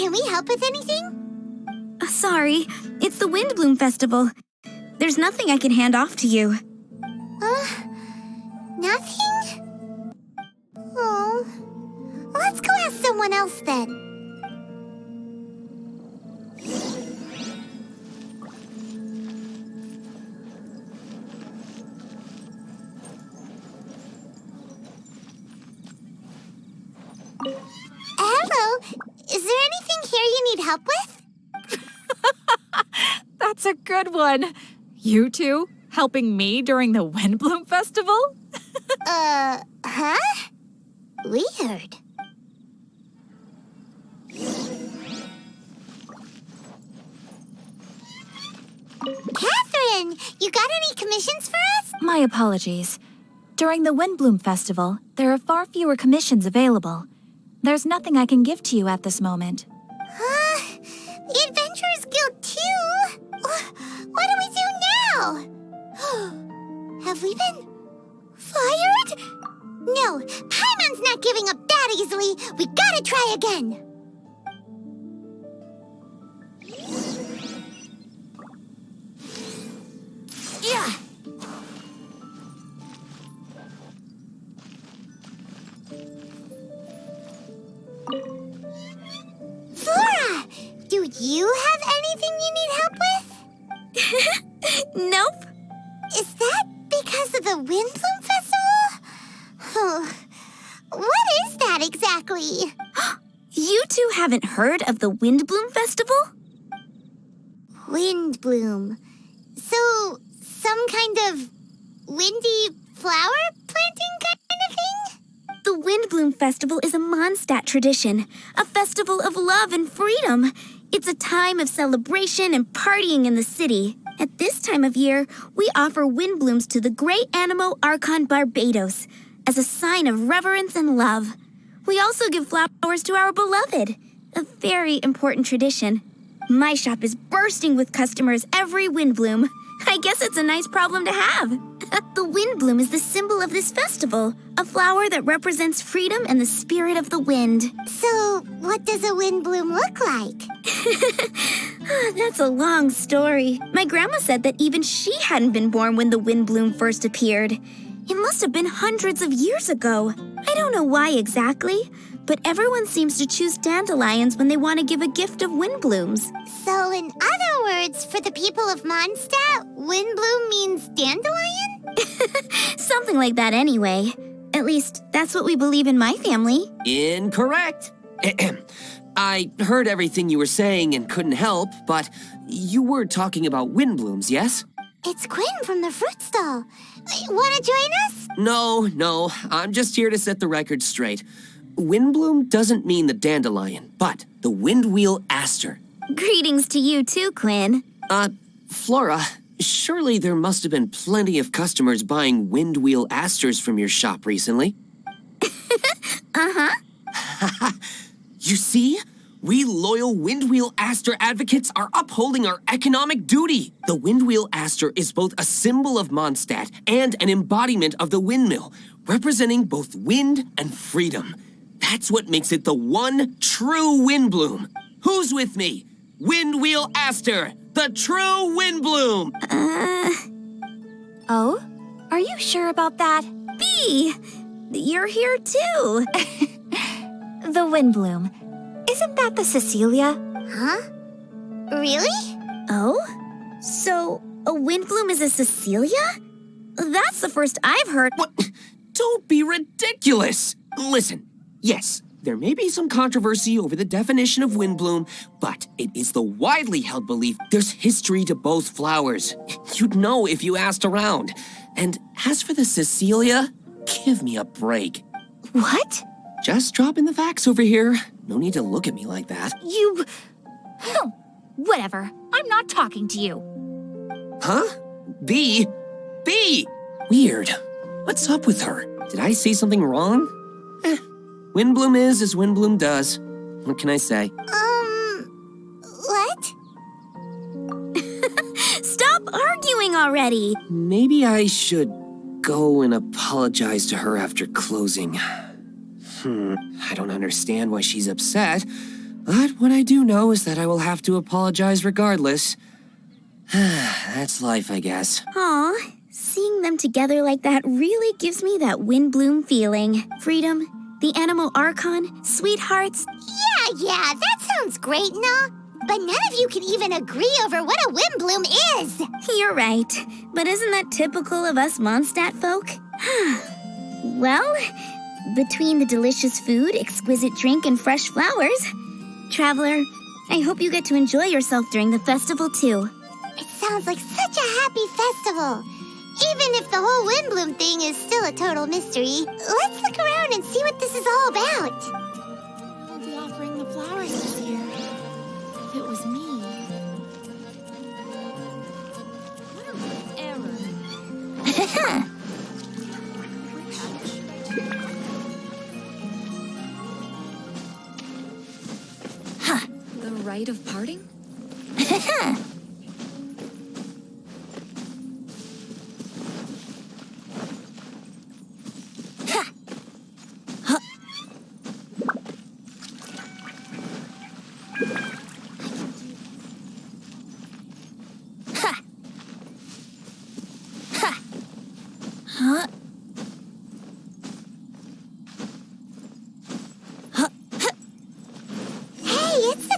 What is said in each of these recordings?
Can we help with anything? Sorry, it's the Windblume Festival. There's nothing I can hand off to you. Nothing? Oh. Let's go ask someone else then. Hello. Is there anything here you need help with? That's a good one. You two helping me during the Windblume Festival? Huh? Weird. Catherine, you got any commissions for us? My apologies. During the Windblume Festival, there are far fewer commissions available. There's nothing I can give to you at this moment. The Adventurers Guild too? What do we do now? Have we been fired? No, Paimon's not giving up that easily. We gotta try again. Yeah. Flora, do you have anything you need help with? Nope. Is that because of the Windblume Festival? What is that exactly? You two haven't heard of the Windblume Festival? Windblume. So, some kind of windy flower planting kind of thing? The Windblume Festival is a Mondstadt tradition, a festival of love and freedom. It's a time of celebration and partying in the city. At this time of year, we offer windblooms to the great Animo Archon Barbados as a sign of reverence and love. We also give flowers to our beloved, a very important tradition. My shop is bursting with customers every Windblume. I guess it's a nice problem to have. The Windblume is the symbol of this festival, a flower that represents freedom and the spirit of the wind. So, what does a windblume look like? That's a long story. My grandma said that even she hadn't been born when the Windblume first appeared. It must have been hundreds of years ago. I don't know why exactly, but everyone seems to choose dandelions when they want to give a gift of windblooms. So, in other words, for the people of Mondstadt, windblume means dandelion? Something like that anyway. At least, that's what we believe in my family. Incorrect. I heard everything you were saying and couldn't help, but you were talking about windblooms, yes? It's Quinn from the fruit stall. Want to join us? No, I'm just here to set the record straight. Windblume doesn't mean the dandelion, but the windwheel aster. Greetings to you too, Quinn. Flora, surely there must have been plenty of customers buying windwheel asters from your shop recently. Uh-huh. You see? We loyal Windwheel Aster advocates are upholding our economic duty. The Windwheel Aster is both a symbol of Mondstadt and an embodiment of the windmill, representing both wind and freedom. That's what makes it the one true Windblume. Who's with me? Windwheel Aster, the true Windblume. Oh? Are you sure about that? Bee! You're here too. The Windblume. Isn't that the Cecilia? Huh? Really? Oh? So, a windblume is a Cecilia? That's the first I've heard. What? Don't be ridiculous. Listen, yes, there may be some controversy over the definition of windblume, but it is the widely held belief there's history to both flowers. You'd know if you asked around. And as for the Cecilia, give me a break. What? Just dropping the facts over here. No need to look at me like that. You... Whatever. I'm not talking to you. Huh? Bee? Weird. What's up with her? Did I say something wrong? Windblume is as Windblume does. What can I say? What? Stop arguing already. Maybe I should go and apologize to her after closing. I don't understand why she's upset, But what I do know is that I will have to apologize regardless. That's life, I guess. Aw, seeing them together like that really gives me that Windblume feeling. Freedom, the Animal Archon, sweethearts. Yeah, that sounds great and all. But none of you can even agree over what a Windblume is. You're right, but isn't that typical of us Mondstadt folk? Well, between the delicious food, exquisite drink, and fresh flowers, Traveler, I hope you get to enjoy yourself during the festival too. It sounds like such a happy festival. Even if the whole Windblume thing is still a total mystery, let's look around and see what this is all about. I'll be offering the flowers this year. If it was me. What an error. The rite of parting?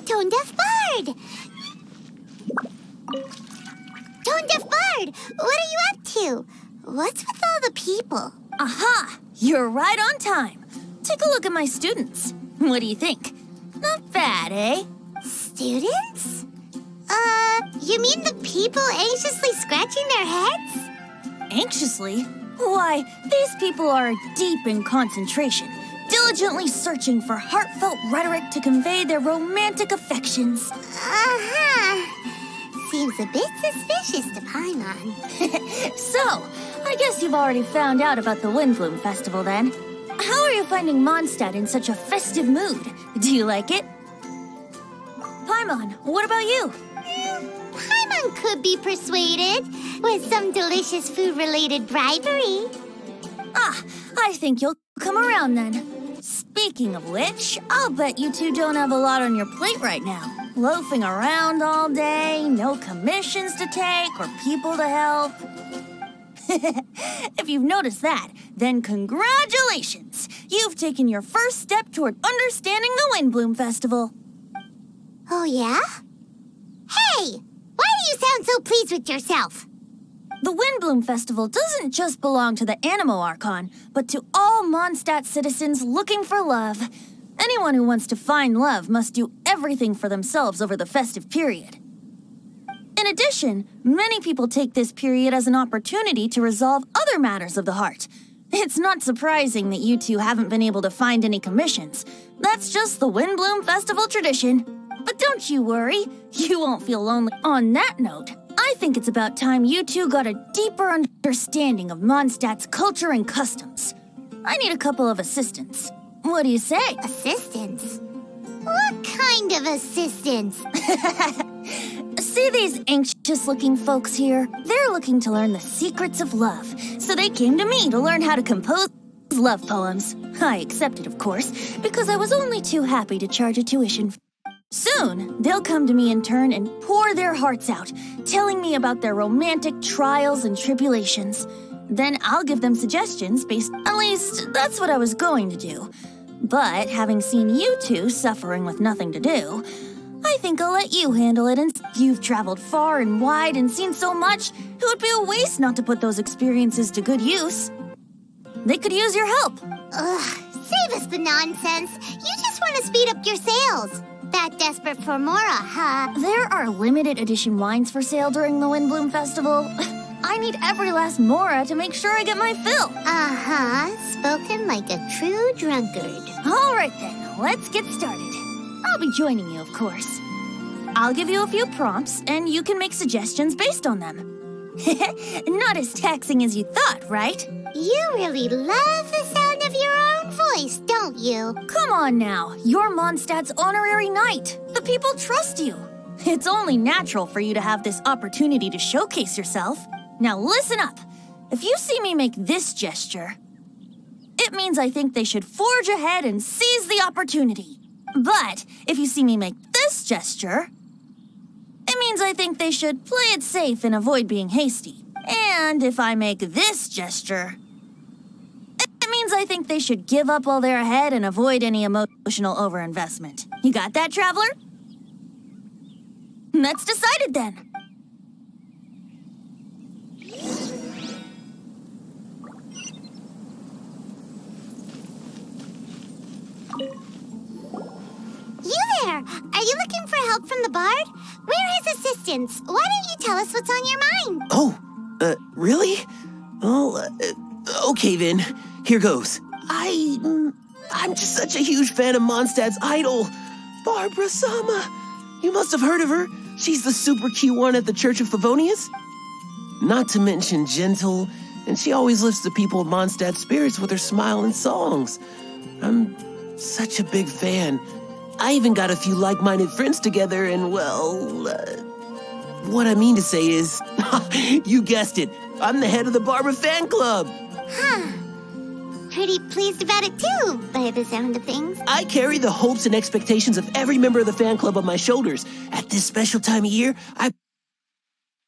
Tone-deaf Bard! Tone-deaf Bard, what are you up to? What's with all the people? Aha! You're right on time. Take a look at my students. What do you think? Not bad, eh? Students? You mean the people anxiously scratching their heads? Anxiously? Why, these people are deep in concentration, diligently searching for heartfelt rhetoric to convey their romantic affections. Seems a bit suspicious to Paimon. So, I guess you've already found out about the Windblume Festival then. How are you finding Mondstadt in such a festive mood? Do you like it? Paimon, what about you? Paimon could be persuaded with some delicious food-related bribery. Ah, I think you'll come around then. Speaking of which, I'll bet you two don't have a lot on your plate right now. Loafing around all day, no commissions to take or people to help. If you've noticed that, then congratulations! You've taken your first step toward understanding the Windblume Festival. Oh, yeah? Hey! Why do you sound so pleased with yourself? The Windblume Festival doesn't just belong to the Animal Archon, but to all Mondstadt citizens looking for love. Anyone who wants to find love must do everything for themselves over the festive period. In addition, many people take this period as an opportunity to resolve other matters of the heart. It's not surprising that you two haven't been able to find any commissions. That's just the Windblume Festival tradition. But don't you worry, you won't feel lonely. On that note, I think it's about time you two got a deeper understanding of Mondstadt's culture and customs. I need a couple of assistants. What do you say? Assistance? What kind of assistance? See these anxious-looking folks here? They're looking to learn the secrets of love, so they came to me to learn how to compose love poems. I accepted, of course, because I was only too happy to charge a tuition. Soon, they'll come to me in turn and pour their hearts out, telling me about their romantic trials and tribulations. Then I'll give them suggestions at least, that's what I was going to do. But having seen you two suffering with nothing to do, I think I'll let you handle it. And you've traveled far and wide and seen so much, it would be a waste not to put those experiences to good use. They could use your help. Save us the nonsense. You just want to speed up your sales. That desperate for Mora, huh? There are limited edition wines for sale during the Windblume Festival. I need every last Mora to make sure I get my fill. Spoken like a true drunkard. All right then, let's get started. I'll be joining you, of course. I'll give you a few prompts, and you can make suggestions based on them. Not as taxing as you thought, right? You really love the sound of your own voice, don't you? Come on now, you're Mondstadt's honorary knight. The people trust you. It's only natural for you to have this opportunity to showcase yourself. Now listen up. If you see me make this gesture, it means I think they should forge ahead and seize the opportunity. But if you see me make this gesture, it means I think they should play it safe and avoid being hasty. And if I make this gesture, it means I think they should give up while they're ahead and avoid any emotional overinvestment. You got that, Traveler? That's decided then. You there! Are you looking for help from the bard? We're his assistants. Why don't you tell us what's on your mind? Oh, really? Well, okay then. Here goes. I'm just such a huge fan of Mondstadt's idol, Barbara Sama. You must have heard of her. She's the super cute one at the Church of Favonius. Not to mention gentle, and she always lifts the people of Mondstadt's spirits with her smile and songs. I'm such a big fan. I even got a few like-minded friends together, and well, what I mean to say is, you guessed it, I'm the head of the Barbara fan club. Huh. Pretty pleased about it too, by the sound of things. I carry the hopes and expectations of every member of the fan club on my shoulders. At this special time of year, I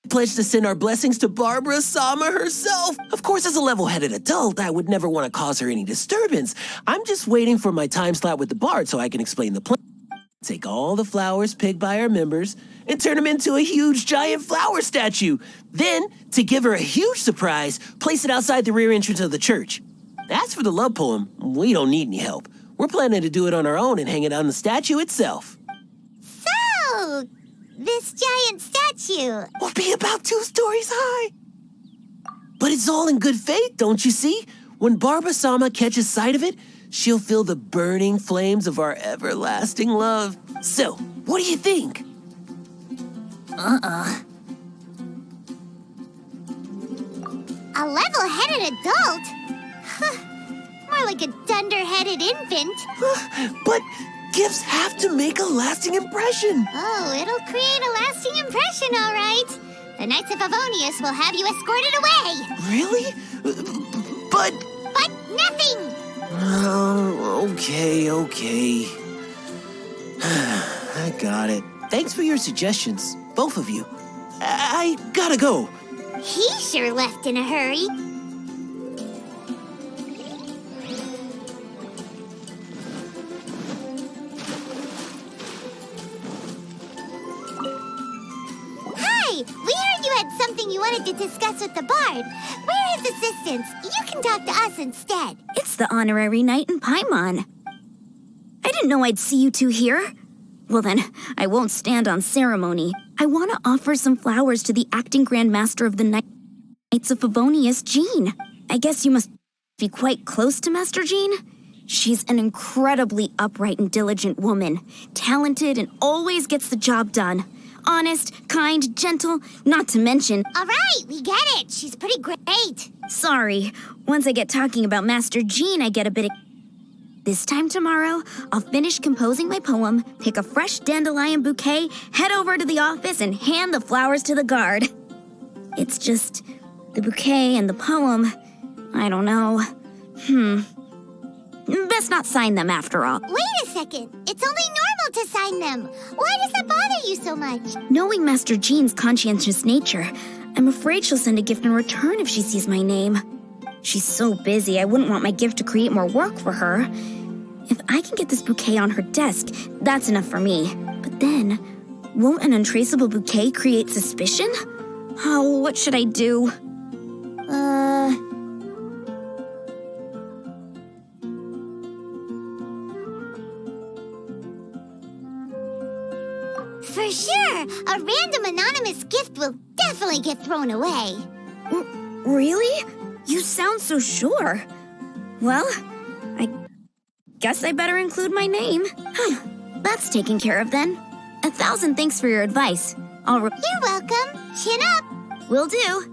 pledge to send our blessings to Barbara Sama herself. Of course, as a level-headed adult, I would never want to cause her any disturbance. I'm just waiting for my time slot with the bard so I can explain the plan. Take all the flowers picked by our members and turn them into a huge giant flower statue. Then, to give her a huge surprise, place it outside the rear entrance of the church. As for the love poem, we don't need any help. We're planning to do it on our own and hang it on the statue itself. So, this giant statue. Will be about 2 stories high. But it's all in good faith, don't you see? When Barbara Sama catches sight of it, she'll feel the burning flames of our everlasting love. So, what do you think? A level-headed adult? More like a dunder-headed infant. But gifts have to make a lasting impression. Oh, it'll create a lasting impression, all right. The Knights of Favonius will have you escorted away. Really? But... But nothing! Oh, okay. I got it. Thanks for your suggestions, both of you. I gotta go. He sure left in a hurry. Hi! We heard you had something you wanted to discuss with the bard. We're his assistants. You can talk to us instead. It's the honorary knight in Paimon. I didn't know I'd see you two here. Well then, I won't stand on ceremony. I want to offer some flowers to the acting Grand Master of the Knights of Favonius, Jean. I guess you must be quite close to Master Jean? She's an incredibly upright and diligent woman, talented and always gets the job done. Honest, kind, gentle, not to mention... All right, we get it. She's pretty great. Sorry, once I get talking about Master Jean, I get a bit... This time tomorrow, I'll finish composing my poem, pick a fresh dandelion bouquet, head over to the office, and hand the flowers to the guard. It's just the bouquet and the poem. I don't know. Best not sign them after all. Wait a second. It's only normal to sign them. Why does that bother you so much? Knowing Master Jean's conscientious nature, I'm afraid she'll send a gift in return if she sees my name. She's so busy, I wouldn't want my gift to create more work for her. If I can get this bouquet on her desk, that's enough for me. But then, won't an untraceable bouquet create suspicion? Oh, what should I do? For sure, a random anonymous gift will definitely get thrown away. Really? You sound so sure. Well, I guess I better include my name. That's taken care of then. 1,000 thanks for your advice. You're welcome. Chin up. Will do.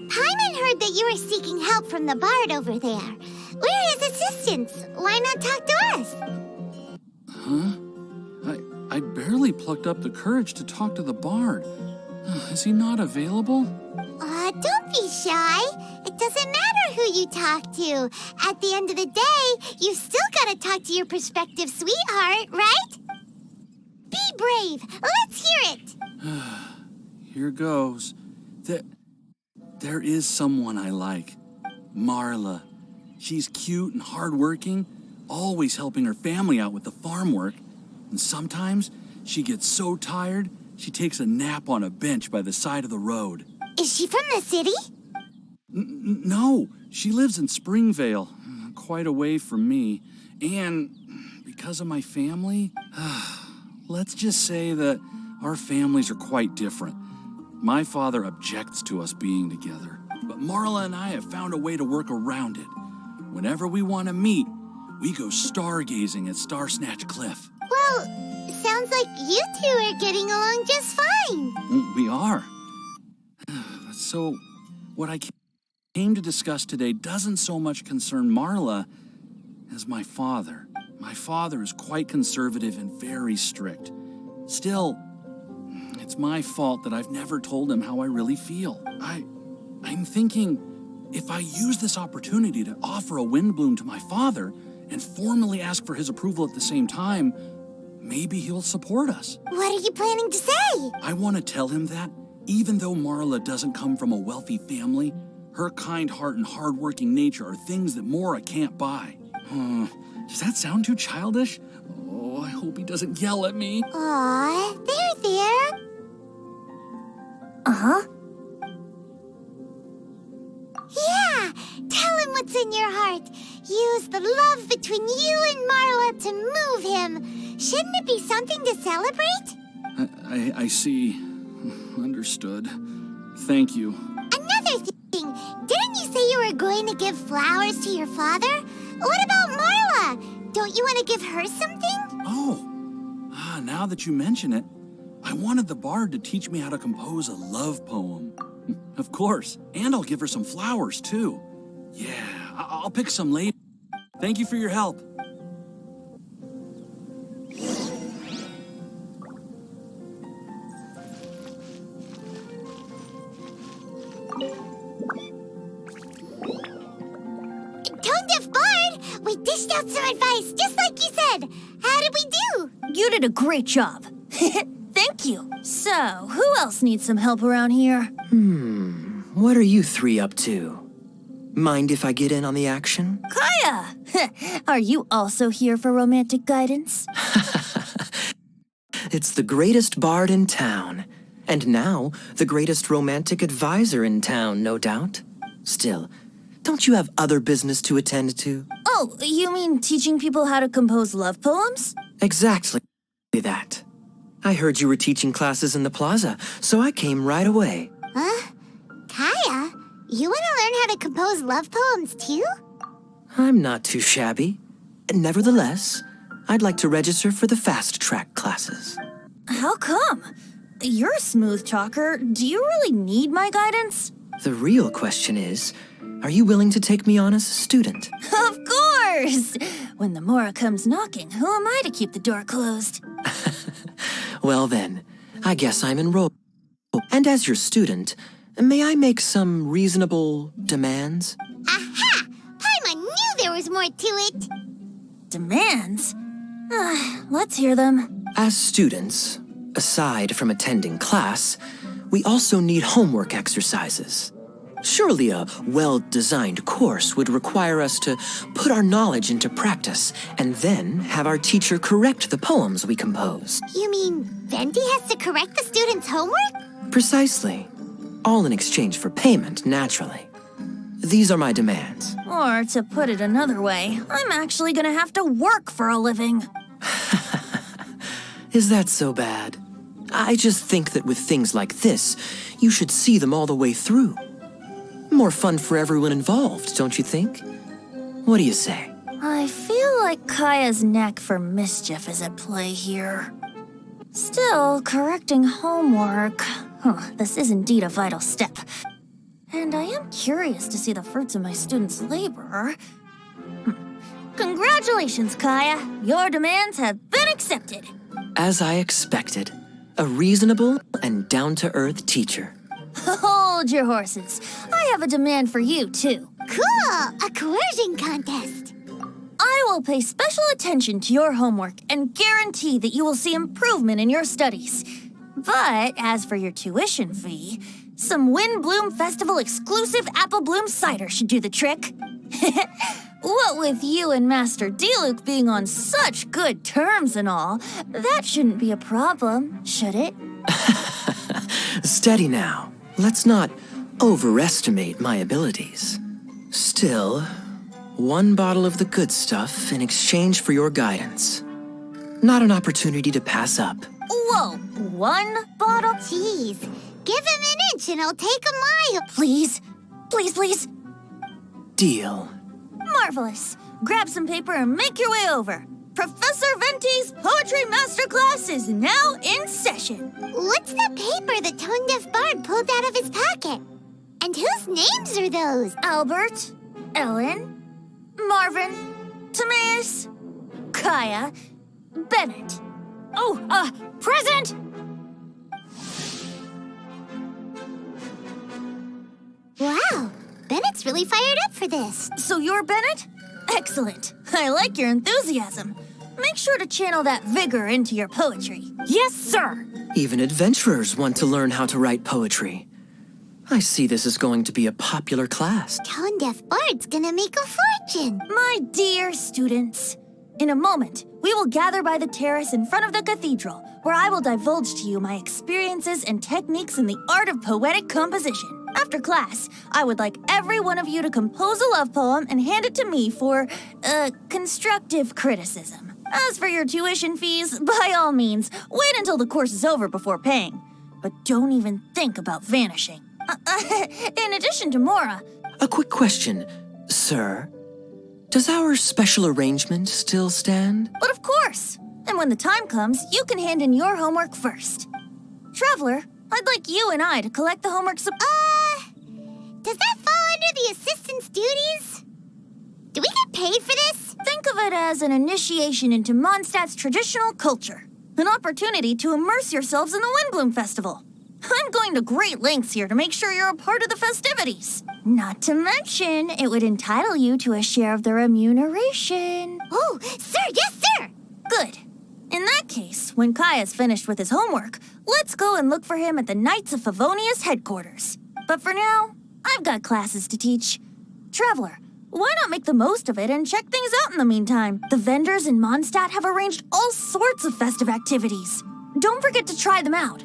Paimon heard that you were seeking help from the bard over there. We're his assistants. Why not talk to us? Huh? I barely plucked up the courage to talk to the bard. Is he not available? Don't be shy. It doesn't matter who you talk to. At the end of the day, you've still got to talk to your prospective sweetheart, right? Be brave. Let's hear it. Here goes. There is someone I like. Marla. She's cute and hardworking, always helping her family out with the farm work. And sometimes she gets so tired, she takes a nap on a bench by the side of the road. Is she from the city? No, she lives in Springvale, quite away from me. And because of my family, let's just say that our families are quite different. My father objects to us being together, but Marla and I have found a way to work around it. Whenever we want to meet, we go stargazing at Star Snatch Cliff. Well, sounds like you two are getting along just fine. We are. So, what I came to discuss today doesn't so much concern Marla as my father. My father is quite conservative and very strict. Still, it's my fault that I've never told him how I really feel. I'm thinking if I use this opportunity to offer a Windblume to my father and formally ask for his approval at the same time, maybe he'll support us. What are you planning to say? I want to tell him that, even though Marla doesn't come from a wealthy family, her kind heart and hardworking nature are things that Mora can't buy. Does that sound too childish? Oh, I hope he doesn't yell at me. Aw, there. Uh-huh. Yeah, tell him what's in your heart. Use the love between you and Marla to move him. Shouldn't it be something to celebrate? I see. Understood. Thank you. Another thing, didn't you say you were going to give flowers to your father? What about Marla? Don't you want to give her something? Oh, now that you mention it, I wanted the bard to teach me how to compose a love poem. Of course, and I'll give her some flowers, too. Yeah, I'll pick some later. Thank you for your help. Tone Deaf Bard, we dished out some advice, just like you said. How did we do? You did a great job. Thank you. So, who else needs some help around here? What are you three up to? Mind if I get in on the action? Kaya! Are you also here for romantic guidance? It's the greatest bard in town. And now, the greatest romantic advisor in town, no doubt. Still, don't you have other business to attend to? Oh, you mean teaching people how to compose love poems? Exactly that. I heard you were teaching classes in the plaza, so I came right away. Huh? Kaya, you want to learn how to compose love poems too? I'm not too shabby. Nevertheless, I'd like to register for the fast track classes. How come? You're a smooth talker. Do you really need my guidance? The real question is, are you willing to take me on as a student? Of course! When the Mora comes knocking, who am I to keep the door closed? Well then, I guess I'm enrolled. And as your student, may I make some reasonable demands? Aha! Paimon knew there was more to it. Demands? Let's hear them. As students, aside from attending class, we also need homework exercises. Surely a well-designed course would require us to put our knowledge into practice and then have our teacher correct the poems we compose. You mean Venti has to correct the students' homework? Precisely. All in exchange for payment, naturally. These are my demands. Or, to put it another way, I'm actually gonna have to work for a living. Is that so bad? I just think that with things like this, you should see them all the way through. More fun for everyone involved, don't you think? What do you say? I feel like Kaya's knack for mischief is at play here. Still, correcting homework. This is indeed a vital step. And I am curious to see the fruits of my students' labor. Congratulations, Kaya. Your demands have been accepted. As I expected, a reasonable and down-to-earth teacher. Hold your horses. I have a demand for you, too. Cool! A coercion contest. I will pay special attention to your homework and guarantee that you will see improvement in your studies. But as for your tuition fee, some Windblume Festival exclusive apple bloom cider should do the trick. What with you and Master D-Luke being on such good terms and all, that shouldn't be a problem, should it? Steady now. Let's not overestimate my abilities. Still, 1 bottle of the good stuff in exchange for your guidance. Not an opportunity to pass up. Whoa, 1 bottle? Jeez, give him an inch and I'll take a mile. Please, please, please. Deal. Marvelous. Grab some paper and make your way over. Professor Venti's Poetry Masterclass is now in session. What's the paper the tone-deaf bard pulled out of his pocket? And whose names are those? Albert, Ellen, Marvin, Timaeus, Kaya, Bennett. Oh, present! Wow, Bennett's really fired up for this. So you're Bennett? Excellent. I like your enthusiasm. Make sure to channel that vigor into your poetry. Yes, sir! Even adventurers want to learn how to write poetry. I see this is going to be a popular class. Tone-deaf bard's gonna make a fortune. My dear students, in a moment, we will gather by the terrace in front of the cathedral, where I will divulge to you my experiences and techniques in the art of poetic composition. After class, I would like every one of you to compose a love poem and hand it to me for, constructive criticism. As for your tuition fees, by all means, wait until the course is over before paying. But don't even think about vanishing. In addition to Mora... A quick question, sir. Does our special arrangement still stand? But of course! And when the time comes, you can hand in your homework first. Traveler, I'd like you and I to collect the homework Does that fall under the assistant's duties? Do we get paid for this? Think of it as an initiation into Mondstadt's traditional culture. An opportunity to immerse yourselves in the Windblume Festival. I'm going to great lengths here to make sure you're a part of the festivities. Not to mention, it would entitle you to a share of the remuneration. Oh, sir, yes, sir! Good. In that case, when Kaya's finished with his homework, let's go and look for him at the Knights of Favonius headquarters. But for now, I've got classes to teach. Traveler, why not make the most of it and check things out in the meantime? The vendors in Mondstadt have arranged all sorts of festive activities. Don't forget to try them out.